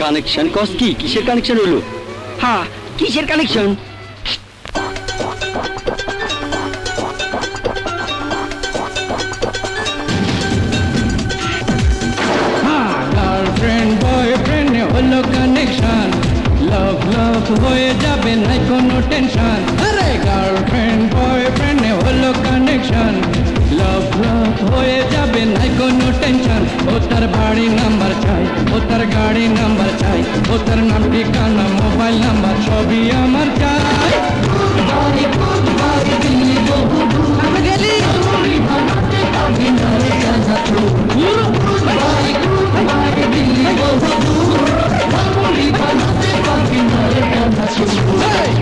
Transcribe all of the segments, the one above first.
Connection কস কি? কিসের connection হইলো? হ্যাঁ, কিসের কানেকশন? গার্লফ্রেন্ড বয়ফ্রেন্ড হলো কানেকশন, লাভ লাভ হয়ে যাবে নাই কোনো টেনশন। আরে গার্লফ্রেন্ড বয়ফ্রেন্ড হলো কানেকশন, লাভ লাভ হয়ে যাবে নাই কোনো টেনশন। ও তার বাড়ি নাম্বার চাই, ও তার গাড়ি নাম্বার চাই, ও তার নাম ঠিকানা মোবাইল নাম্বার সবই আমার চাই।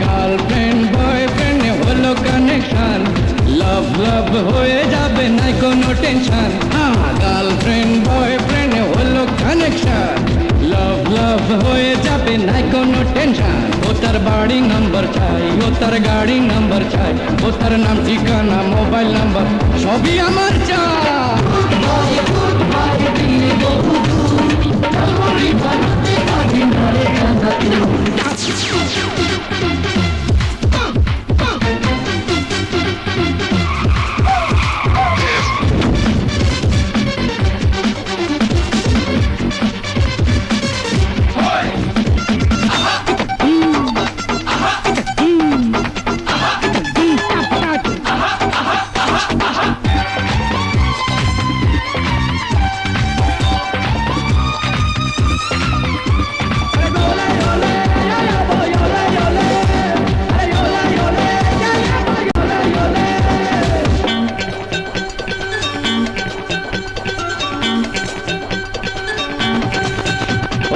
গার্লফ্রেন্ড বয়ফ্রেন্ড হলো কানেকশন, লাভ লাভ হয়ে যাবে নাই কোনো টেনশন। গার্লফ্রেন্ড বয়ফ্রেন্ড হলো কানেকশন, লাভ লাভ হয়ে যাবে নাই কোনো টেনশন। ও তার বাড়ি নাম্বার চাই, ও তার গাড়ি নাম্বার চাই, ও তার নাম ঠিকানা মোবাইল নাম্বার সবই আমার চাই।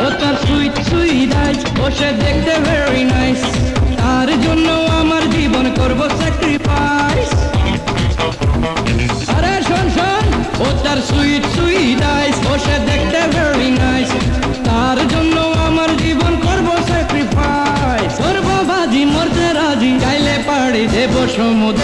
ও তার সুইট সুইট আইজ, ও সে দেখতে ভেরি নাইস, তার জন্য আমার জীবন করব স্যাক্রিফাইস। আরে শোন শোন, ও তার সুইট সুইট আইজ, ও সে দেখতে ভেরি নাইস, তার জন্য আমার জীবন করব স্যাক্রিফাইস। সর্ববাজি মরতে রাজি, চাইলে পাড়ি দেব সমুদ্র।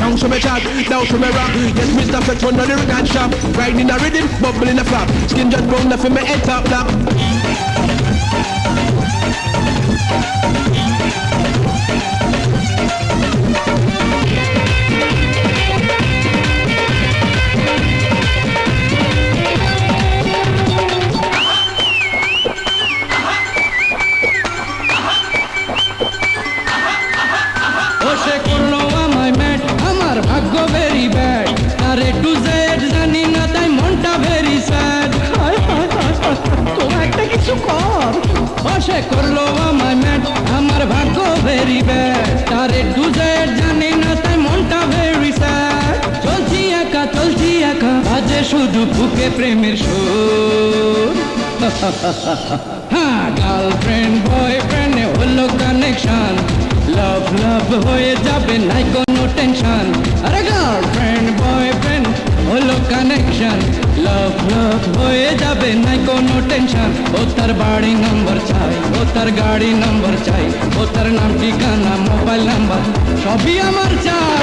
Down to me chat, down to me rock. Yes, Mr. Flex on the lyric and shop. Riding a rhythm, bubbling a flap. Skin just brown, nothing me head top black. ও সে করলো আমায় mat, আমার ভাগ্য very bad, আরে to Z জানি না তাই মনটা very sad. তোরা একটা কিছু কর। ও সে করলো আমায় ম্যাট, আমার ভাগ্য ভেরি ব্যাড, আরে টু জেড জানি না তাই মনটা ভেরি স্যাড। চলছি একা বাজে শুধু বুকে প্রেমের সুর। হ্যাঁ, গার্লফ্রেন্ড বয়ফ্রেন্ড হলো কানেকশন, লাভ লাভ হয়ে যাবে নাই কোনো টেনশন। আরে গার্লফ্রেন্ড বয়ফ্রেন্ড হলো কানেকশন, লাভ লাভ হয়ে যাবে নাই কোনো টেনশন। ও তার বাড়ি নাম্বার চাই, ও তার গাড়ি নাম্বার চাই, ও তার নাম ঠিকানা মোবাইল নাম্বার সবই আমার চাই।